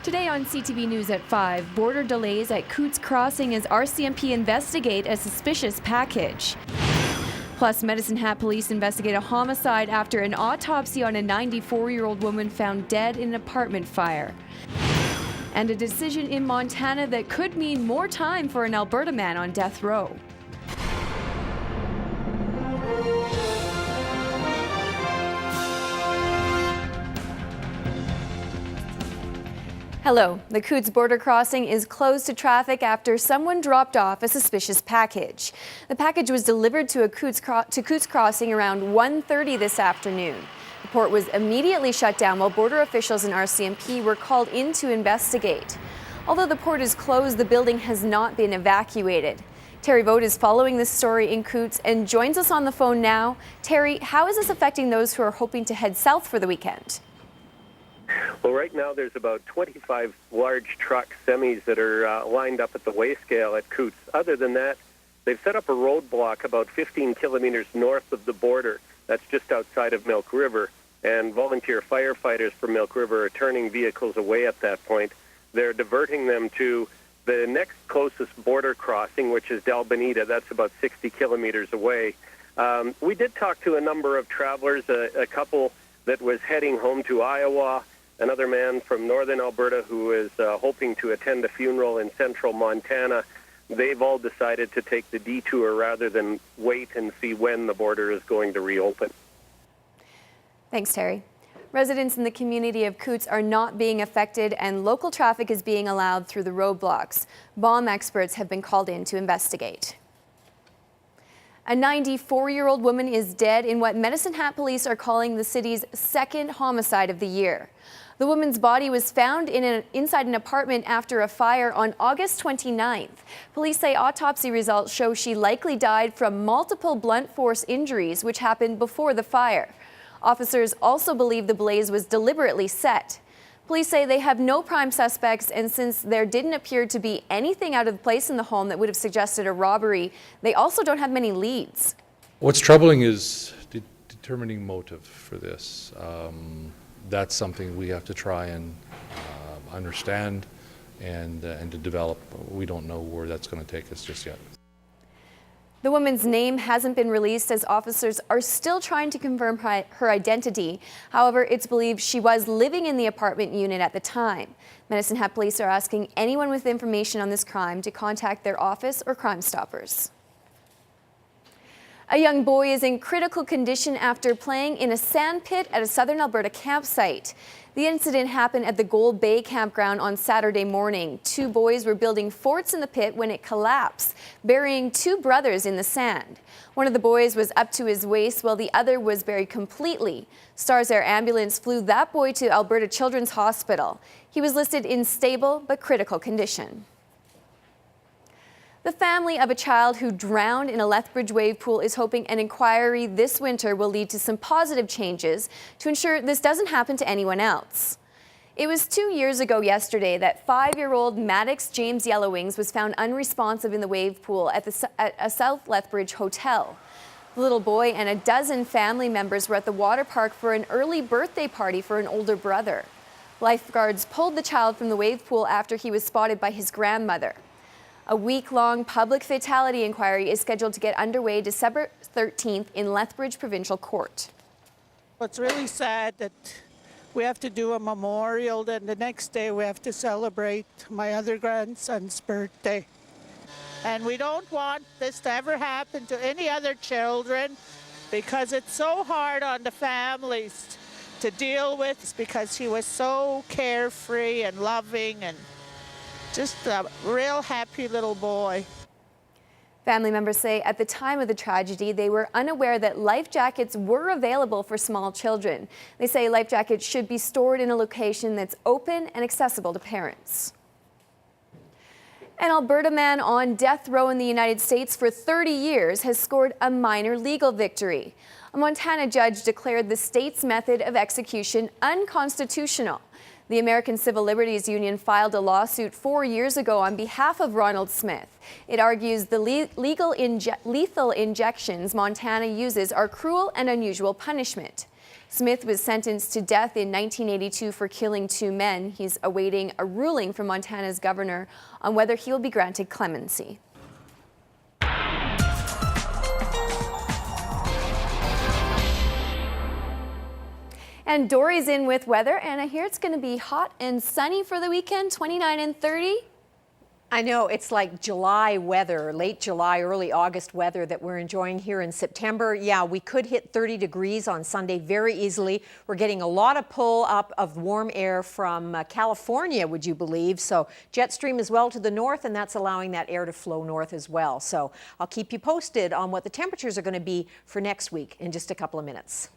Today on CTV News at 5, border delays at Coots Crossing as RCMP investigate a suspicious package. Plus, Medicine Hat police investigate a homicide after an autopsy on a 94-year-old woman found dead in an apartment fire. And a decision in Montana that could mean more time for an Alberta man on death row. Hello. The Coots border crossing is closed to traffic after someone dropped off a suspicious package. The package was delivered to Coots Crossing around 1:30 this afternoon. The port was immediately shut down while border officials and RCMP were called in to investigate. Although the port is closed, the building has not been evacuated. Terry Vogt is following this story in Coots and joins us on the phone now. Terry, how is this affecting those who are hoping to head south for the weekend? Well, right now there's about 25 large truck semis that are lined up at the weigh scale at Coots. Other than that, they've set up a roadblock about 15 kilometers north of the border. That's just outside of Milk River. And volunteer firefighters from Milk River are turning vehicles away at that point. They're diverting them to the next closest border crossing, which is Del Bonita. That's about 60 kilometers away. We did talk to a number of travelers, a couple that was heading home to Iowa, another man from northern Alberta who is hoping to attend a funeral in central Montana. They've all decided to take the detour rather than wait and see when the border is going to reopen. Thanks, Terry. Residents in the community of Coots are not being affected and local traffic is being allowed through the roadblocks. Bomb experts have been called in to investigate. A 94-year-old woman is dead in what Medicine Hat police are calling the city's second homicide of the year. The woman's body was found inside an apartment after a fire on August 29th. Police say autopsy results show she likely died from multiple blunt force injuries, which happened before the fire. Officers also believe the blaze was deliberately set. Police say they have no prime suspects, and since there didn't appear to be anything out of place in the home that would have suggested a robbery, they also don't have many leads. What's troubling is determining motive for this. That's something we have to try and understand and to develop. We don't know where that's going to take us just yet. The woman's name hasn't been released as officers are still trying to confirm her identity. However, it's believed she was living in the apartment unit at the time. Medicine Hat police are asking anyone with information on this crime to contact their office or Crime Stoppers. A young boy is in critical condition after playing in a sand pit at a southern Alberta campsite. The incident happened at the Gold Bay campground on Saturday morning. Two boys were building forts in the pit when it collapsed, burying two brothers in the sand. One of the boys was up to his waist while the other was buried completely. Stars Air ambulance flew that boy to Alberta Children's Hospital. He was listed in stable but critical condition. The family of a child who drowned in a Lethbridge wave pool is hoping an inquiry this winter will lead to some positive changes to ensure this doesn't happen to anyone else. It was 2 years ago yesterday that 5-year-old Maddox James Yellowwings was found unresponsive in the wave pool at a South Lethbridge hotel. The little boy and a dozen family members were at the water park for an early birthday party for an older brother. Lifeguards pulled the child from the wave pool after he was spotted by his grandmother. A week-long public fatality inquiry is scheduled to get underway December 13th in Lethbridge Provincial Court. It's really sad that we have to do a memorial, then the next day we have to celebrate my other grandson's birthday. And we don't want this to ever happen to any other children because it's so hard on the families to deal with because he was so carefree and loving and just a real happy little boy. Family members say at the time of the tragedy, they were unaware that life jackets were available for small children. They say life jackets should be stored in a location that's open and accessible to parents. An Alberta man on death row in the United States for 30 years has scored a minor legal victory. A Montana judge declared the state's method of execution unconstitutional. The American Civil Liberties Union filed a lawsuit 4 years ago on behalf of Ronald Smith. It argues the lethal injections Montana uses are cruel and unusual punishment. Smith was sentenced to death in 1982 for killing 2 men. He's awaiting a ruling from Montana's governor on whether he will be granted clemency. And Dory's in with weather, and I hear it's going to be hot and sunny for the weekend, 29 and 30. I know, it's like July weather, late July, early August weather that we're enjoying here in September. Yeah, we could hit 30 degrees on Sunday very easily. We're getting a lot of pull up of warm air from California, would you believe? So jet stream as well to the north, and that's allowing that air to flow north as well. So I'll keep you posted on what the temperatures are going to be for next week in just a couple of minutes.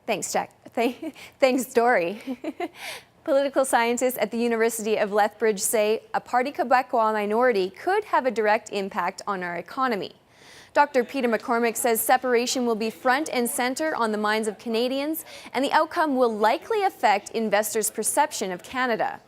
Thanks, Jack. Thanks, Dory. Political scientists at the University of Lethbridge say a Parti Québécois minority could have a direct impact on our economy. Dr. Peter McCormick says separation will be front and center on the minds of Canadians, and the outcome will likely affect investors' perception of Canada.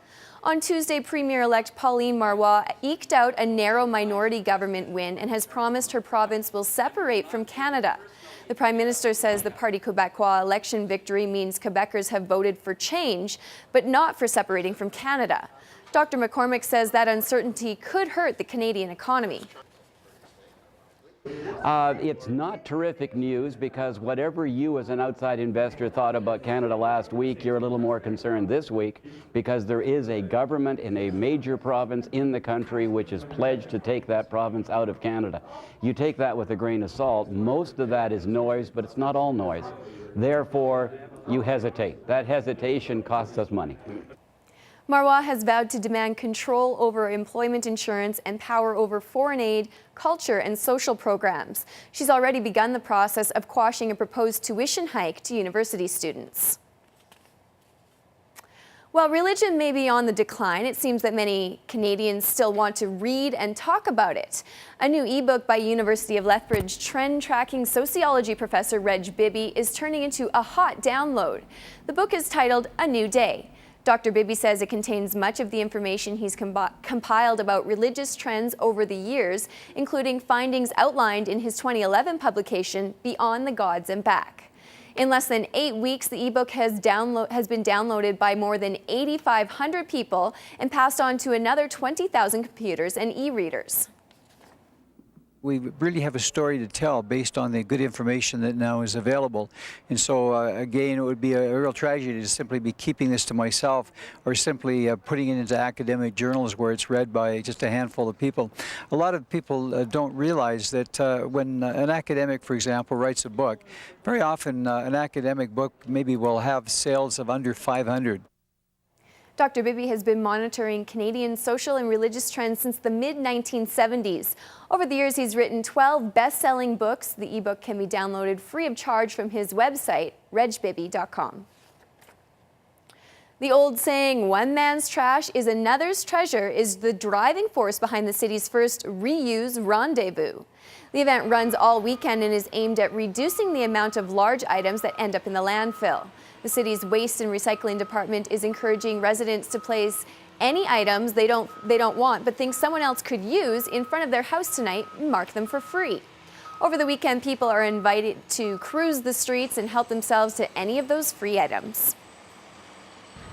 On Tuesday, Premier-elect Pauline Marois eked out a narrow minority government win and has promised her province will separate from Canada. The Prime Minister says the Parti Québécois election victory means Quebecers have voted for change, but not for separating from Canada. Dr. McCormick says that uncertainty could hurt the Canadian economy. It's not terrific news because whatever you as an outside investor thought about Canada last week, you're a little more concerned this week because there is a government in a major province in the country which is pledged to take that province out of Canada. You take that with a grain of salt. Most of that is noise, but it's not all noise. Therefore, you hesitate. That hesitation costs us money. Marois has vowed to demand control over employment insurance and power over foreign aid, culture, and social programs. She's already begun the process of quashing a proposed tuition hike to university students. While religion may be on the decline, it seems that many Canadians still want to read and talk about it. A new ebook by University of Lethbridge trend-tracking sociology professor Reg Bibby is turning into a hot download. The book is titled A New Day. Dr. Bibby says it contains much of the information he's compiled about religious trends over the years, including findings outlined in his 2011 publication, Beyond the Gods and Back. In less than 8 weeks, the ebook has been downloaded by more than 8,500 people and passed on to another 20,000 computers and e-readers. We really have a story to tell based on the good information that now is available. And so, again, it would be a real tragedy to simply be keeping this to myself or simply putting it into academic journals where it's read by just a handful of people. A lot of people don't realize that when an academic, for example, writes a book, very often an academic book maybe will have sales of under 500. Dr. Bibby has been monitoring Canadian social and religious trends since the mid-1970s. Over the years, he's written 12 best-selling books. The ebook can be downloaded free of charge from his website, regbibby.com. The old saying, one man's trash is another's treasure, is the driving force behind the city's first Reuse Rendezvous. The event runs all weekend and is aimed at reducing the amount of large items that end up in the landfill. The city's waste and recycling department is encouraging residents to place any items they don't want but think someone else could use in front of their house tonight and mark them for free. Over the weekend, people are invited to cruise the streets and help themselves to any of those free items.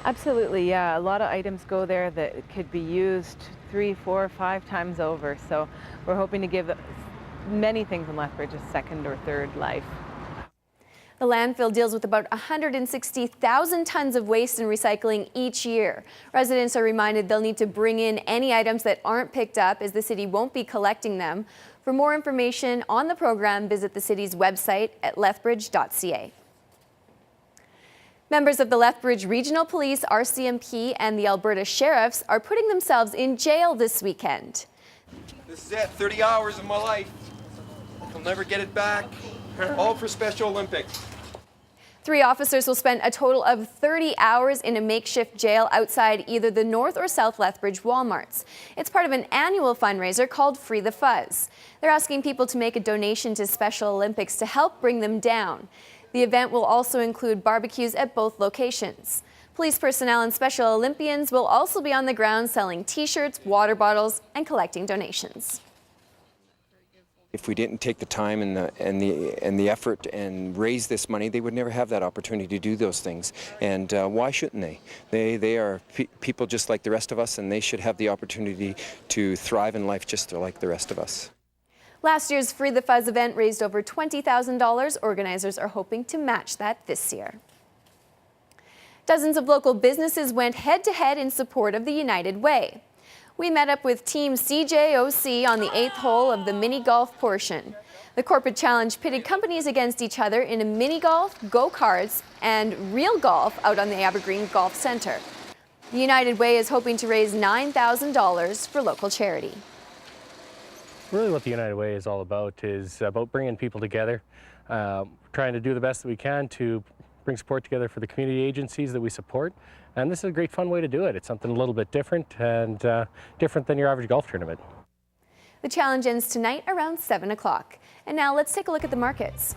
Absolutely, yeah. A lot of items go there that could be used 3, 4, 5 times over. So we're hoping to give many things in Lethbridge a second or third life. The landfill deals with about 160,000 tons of waste and recycling each year. Residents are reminded they'll need to bring in any items that aren't picked up, as the city won't be collecting them. For more information on the program, visit the city's website at lethbridge.ca. Members of the Lethbridge Regional Police, RCMP, and the Alberta Sheriffs are putting themselves in jail this weekend. This is it, 30 hours of my life. I'll never get it back. All for Special Olympics. 3 officers will spend a total of 30 hours in a makeshift jail outside either the North or South Lethbridge Walmarts. It's part of an annual fundraiser called Free the Fuzz. They're asking people to make a donation to Special Olympics to help bring them down. The event will also include barbecues at both locations. Police personnel and Special Olympians will also be on the ground selling T-shirts, water bottles, and collecting donations. If we didn't take the time and the effort and raise this money, they would never have that opportunity to do those things. And why shouldn't they? They are people just like the rest of us, and they should have the opportunity to thrive in life just like the rest of us. Last year's Free the Fuzz event raised over $20,000. Organizers are hoping to match that this year. Dozens of local businesses went head-to-head in support of the United Way. We met up with Team CJOC on the 8th hole of the mini golf portion. The corporate challenge pitted companies against each other in a mini golf, go-karts, and real golf out on the Evergreen Golf Center. The United Way is hoping to raise $9,000 for local charity. Really what the United Way is all about is about bringing people together, trying to do the best that we can to bring support together for the community agencies that we support. And this is a great fun way to do it. It's something a little bit different and different than your average golf tournament. The challenge ends tonight around 7 o'clock. And now let's take a look at the markets.